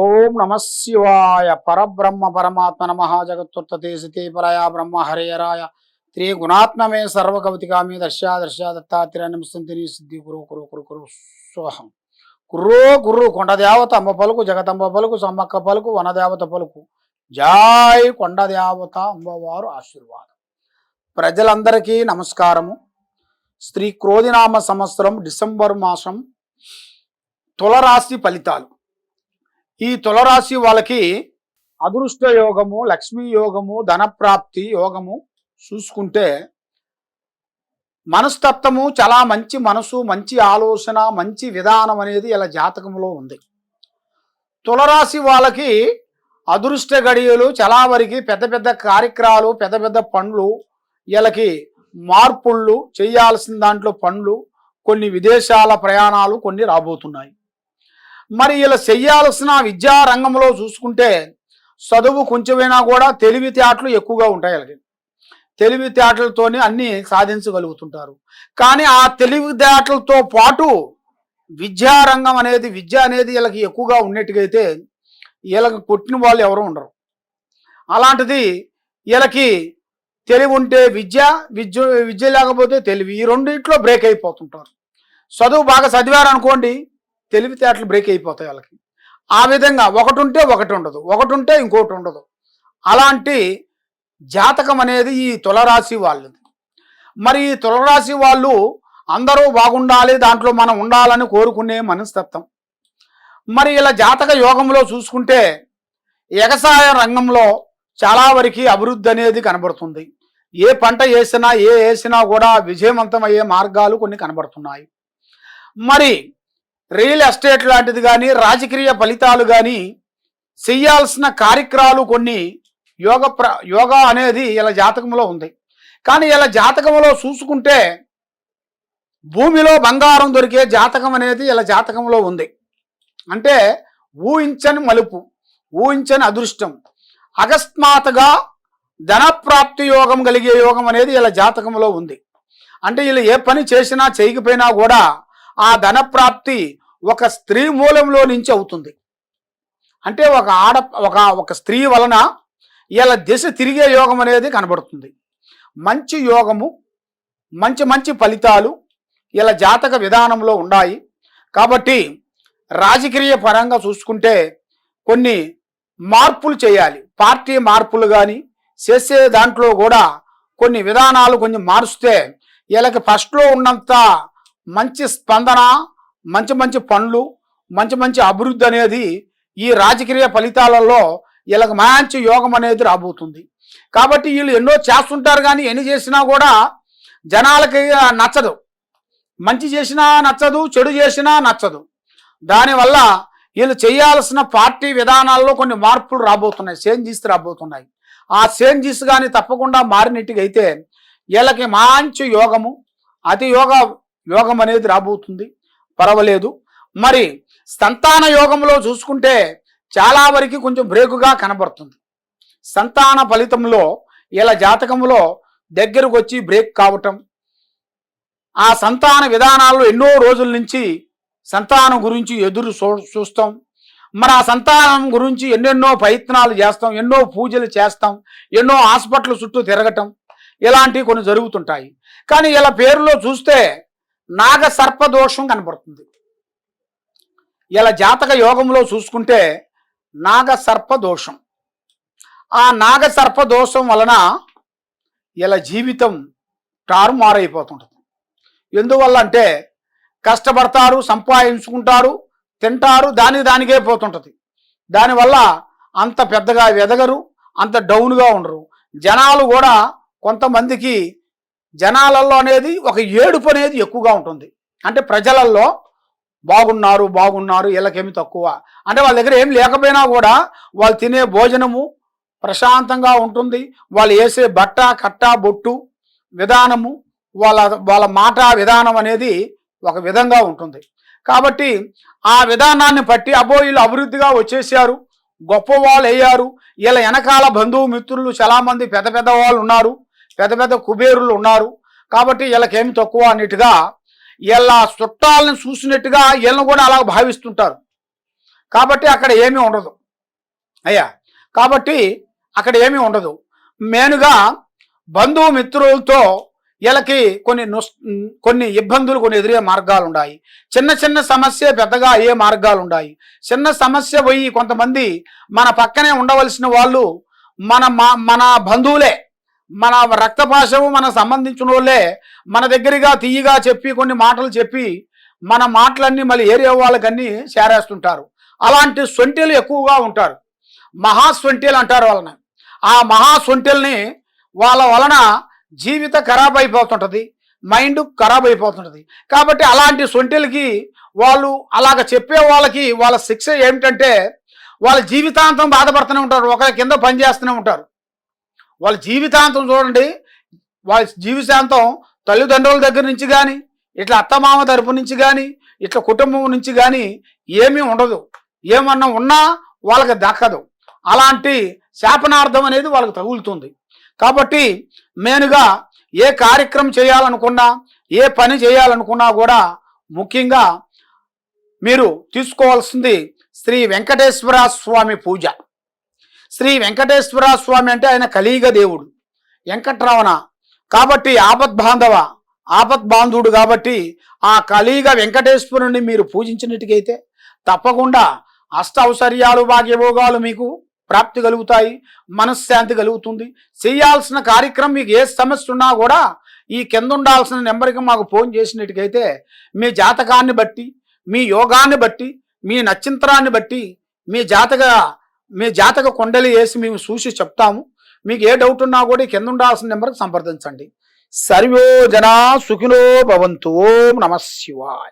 ఓం నమ శివాయ పరబ్రహ్మ పరమాత్మ నమ జగత్తుత్తే సితే పరాయ బ్రహ్మ హరేరాయ త్రి గుణాత్మమే సర్వకవితికామి దర్శ దత్తాత్రేయ నమస్తంతిని సిద్ధి గురు కురు కురు కురు సోహం కుర్రో గుర్రు కొండ దేవత అమ్మ పలుకు జగతంబ పలుకు సమ్మక్క పలుకు వనదేవత పలుకు జై కొండ దేవత అమ్మవారు ఆశీర్వాదం. ప్రజలందరికీ నమస్కారము. శ్రీ క్రోధినామ సంవత్సరం డిసెంబర్ మాసం తులరాశి ఫలితాలు. ఈ తులరాశి వాళ్ళకి అదృష్ట యోగము, లక్ష్మీ యోగము, ధనప్రాప్తి యోగము చూసుకుంటే మనస్తత్వము చాలా మంచి మనసు, మంచి ఆలోచన, మంచి విధానం అనేది ఇలా జాతకంలో ఉంది. తులరాశి వాళ్ళకి అదృష్ట గడియలు చాలా వరకు పెద్ద పెద్ద కార్యక్రమాలు, పెద్ద పెద్ద పనులు, వీళ్ళకి మార్పుళ్ళు చేయాల్సిన దాంట్లో పనులు, కొన్ని విదేశాల ప్రయాణాలు కొన్ని రాబోతున్నాయి. మరి ఇలా చెయ్యాల్సిన విద్యా రంగంలో చూసుకుంటే చదువు కొంచెమైనా కూడా తెలివితేటలు ఎక్కువగా ఉంటాయి. వాళ్ళకి తెలివితేటలతోనే అన్నీ సాధించగలుగుతుంటారు. కానీ ఆ తెలివితేటలతో పాటు విద్యారంగం అనేది, విద్య అనేది వీళ్ళకి ఎక్కువగా ఉన్నట్టుగైతే వీళ్ళకి కొట్టిన వాళ్ళు ఎవరు ఉండరు. అలాంటిది వీళ్ళకి తెలివి ఉంటే విద్య, విద్య లేకపోతే తెలివి, ఈ రెండింటిలో బ్రేక్ అయిపోతుంటారు. చదువు బాగా చదివారనుకోండి, తెలివితేటలు బ్రేక్ అయిపోతాయి వాళ్ళకి. ఆ విధంగా ఒకటి ఉంటే ఒకటి ఉండదు, ఒకటి ఉంటే ఇంకోటి ఉండదు. అలాంటి జాతకం అనేది ఈ తులరాశి వాళ్ళది. మరి ఈ తులరాశి వాళ్ళు అందరూ బాగుండాలి, దాంట్లో మనం ఉండాలని కోరుకునే మనస్తత్వం. మరి ఇలా జాతక యోగంలో చూసుకుంటే వ్యవసాయ రంగంలో చాలా వరకు అభివృద్ధి అనేది కనబడుతుంది. ఏ పంట వేసినా కూడా విజయవంతమయ్యే మార్గాలు కొన్ని కనబడుతున్నాయి. మరి రియల్ ఎస్టేట్ లాంటిది కానీ, రాజకీయ ఫలితాలు కానీ, చెయ్యాల్సిన కార్యక్రమాలు కొన్ని యోగా అనేది ఇలా జాతకంలో ఉంది. కానీ ఇలా జాతకంలో చూసుకుంటే భూమిలో బంగారం దొరికే జాతకం అనేది ఇలా జాతకంలో ఉంది. అంటే ఊహించని మలుపు, ఊహించని అదృష్టం, అకస్మాత్తుగా ధనప్రాప్తి యోగం కలిగే యోగం అనేది ఇలా జాతకంలో ఉంది. అంటే వీళ్ళు ఏ పని చేసినా చేయకపోయినా కూడా ఆ ధనప్రాప్తి ఒక స్త్రీ మూలంలో నుంచి అవుతుంది. అంటే ఒక స్త్రీ వలన ఇలా దిశ తిరిగే యోగం అనేది కనబడుతుంది. మంచి యోగము, మంచి ఫలితాలు ఇలా జాతక విధానంలో ఉన్నాయి. కాబట్టి రాజకీయ పరంగా చూసుకుంటే కొన్ని మార్పులు చేయాలి. పార్టీ మార్పులు కానీ చేసే దాంట్లో కూడా కొన్ని విధానాలు కొంచెం మారుస్తే వీళ్ళకి ఫస్ట్లో ఉన్నంత మంచి స్పందన, మంచి పనులు, మంచి అభివృద్ధి అనేది ఈ రాజకీయ ఫలితాలలో వీళ్ళకి మంచి యోగం అనేది రాబోతుంది. కాబట్టి వీళ్ళు ఎన్నో చేస్తుంటారు, కానీ ఎన్ని చేసినా కూడా జనాలకి నచ్చదు. మంచి చేసినా నచ్చదు, చెడు చేసినా నచ్చదు. దానివల్ల వీళ్ళు చేయాల్సిన పార్టీ విధానాల్లో కొన్ని మార్పులు రాబోతున్నాయి, చేంజెస్ రాబోతున్నాయి. ఆ చేంజెస్ కానీ తప్పకుండా మారినట్టుగా అయితే వీళ్ళకి మంచి యోగము, అతి యోగం అనేది రాబోతుంది. పర్వాలేదు. మరి సంతాన యోగంలో చూసుకుంటే చాలా వరకు కొంచెం బ్రేకుగా కనబడుతుంది. సంతాన ఫలితంలో ఇలా జాతకంలో దగ్గరకు వచ్చి బ్రేక్ కావటం, ఆ సంతాన విధానాల్లో ఎన్నో రోజుల నుంచి సంతానం గురించి ఎదురు చూస్తాం. మరి ఆ సంతానం గురించి ఎన్నెన్నో ప్రయత్నాలు చేస్తాం, ఎన్నో పూజలు చేస్తాం, ఎన్నో హాస్పిటల్ చుట్టూ తిరగటం, ఇలాంటివి కొన్ని జరుగుతుంటాయి. కానీ ఇలా పేరులో చూస్తే నాగ సర్పదోషం కనబడుతుంది. ఇలా జాతక యోగంలో చూసుకుంటే నాగ సర్పదోషం, ఆ నాగ సర్పదోషం వలన ఇలా జీవితం తారుమారైపోతుంటుంది. ఎందువల్ల అంటే కష్టపడతారు, సంపాదించుకుంటారు, తింటారు, దానికే పోతుంటుంది. దానివల్ల అంత పెద్దగా ఎదగరు, అంత డౌన్గా ఉండరు. జనాలు కూడా కొంతమందికి జనాలలో అనేది ఒక ఏడుపు అనేది ఎక్కువగా ఉంటుంది. అంటే ప్రజలలో బాగున్నారు వీళ్ళకేమి తక్కువ, అంటే వాళ్ళ దగ్గర ఏం లేకపోయినా కూడా వాళ్ళు తినే భోజనము ప్రశాంతంగా ఉంటుంది. వాళ్ళు వేసే బట్ట కట్ట బొట్టు విధానము, వాళ్ళ మాట విధానం అనేది ఒక విధంగా ఉంటుంది. కాబట్టి ఆ విధానాన్ని బట్టి అబ్బో వీళ్ళు అభివృద్ధిగా వచ్చేసారు, గొప్ప వాళ్ళు అయ్యారు, వీళ్ళ వెనకాల బంధువు మిత్రులు చాలామంది పెద్ద వాళ్ళు ఉన్నారు, పెద్ద కుబేరులు ఉన్నారు, కాబట్టి వీళ్ళకేమి తక్కువ అన్నట్టుగా వీళ్ళ చుట్టాలను చూసినట్టుగా వీళ్ళని కూడా అలా భావిస్తుంటారు. కాబట్టి అక్కడ ఏమీ ఉండదు అయ్యా. కాబట్టి అక్కడ ఏమీ ఉండదు. మెయిన్గా బంధుమిత్రులతో వీళ్ళకి కొన్ని ఇబ్బందులు కొన్ని ఎదురే మార్గాలు ఉన్నాయి. చిన్న చిన్న సమస్య పెద్దగా అయ్యే మార్గాలు ఉన్నాయి. చిన్న సమస్య పోయి కొంతమంది మన పక్కనే ఉండవలసిన వాళ్ళు మన బంధువులే, మన రక్తపాశము మన సంబంధించిన వాళ్ళే మన దగ్గరగా తీయగా చెప్పి కొన్ని మాటలు చెప్పి మన మాటలన్నీ మళ్ళీ ఏరియా వాళ్ళకన్నీ చేరేస్తుంటారు. అలాంటి సొంటెలు ఎక్కువగా ఉంటారు. మహాసొంటెలు అంటారు వాళ్ళని. ఆ మహాసొంటెల్ని వాళ్ళ వలన జీవిత ఖరాబ్ అయిపోతుంటుంది, మైండ్ ఖరాబ్ అయిపోతుంటుంది. కాబట్టి అలాంటి సొంటెలకి వాళ్ళు అలాగ చెప్పే వాళ్ళకి వాళ్ళ శిక్ష ఏమిటంటే వాళ్ళ జీవితాంతం బాధపడుతూనే ఉంటారు, ఒకరి కింద పనిచేస్తూనే ఉంటారు. వాళ్ళ జీవితాంతం చూడండి, వాళ్ళ జీవితాంతం తల్లిదండ్రుల దగ్గర నుంచి కానీ ఇట్లా అత్తమామ తరపు నుంచి కానీ ఇట్లా కుటుంబం నుంచి కానీ ఏమీ ఉండదు. ఏమన్నా ఉన్నా వాళ్ళకి దక్కదు. అలాంటి శాపనార్థం అనేది వాళ్ళకి తగులుతుంది. కాబట్టి మెయిన్గా ఏ కార్యక్రమం చేయాలనుకున్నా ఏ పని చేయాలనుకున్నా కూడా ముఖ్యంగా మీరు తీసుకోవాల్సింది శ్రీ వెంకటేశ్వర స్వామి పూజ. శ్రీ వెంకటేశ్వర స్వామి అంటే ఆయన కలియుగ దేవుడు, వెంకట్రమణ కాబట్టి ఆపద్బాంధవుడు. కాబట్టి ఆ కలియుగ వెంకటేశ్వరుని మీరు పూజించినట్టుకైతే తప్పకుండా అష్టౌశ్వర్యాలు భాగ్యభోగాలు మీకు ప్రాప్తి కలుగుతాయి, మనశ్శాంతి కలుగుతుంది. చేయాల్సిన కార్యక్రమం మీకు ఏ సమస్య ఉన్నా కూడా ఈ కింద ఉండాల్సిన నెంబర్కి మాకు ఫోన్ చేసినట్టుకైతే మీ జాతకాన్ని బట్టి, మీ యోగాన్ని బట్టి, మీ నక్షత్రాన్ని బట్టి మీ జాతక కొండలి వేసి మేము చూసి చెప్తాము. మీకు ఏ డౌట్ ఉన్నా కూడా కింద ఉండాల్సిన నెంబర్కి సంప్రదించండి. సర్వే జనా సుఖినో భవంతు. ఓం నమః శివాయ.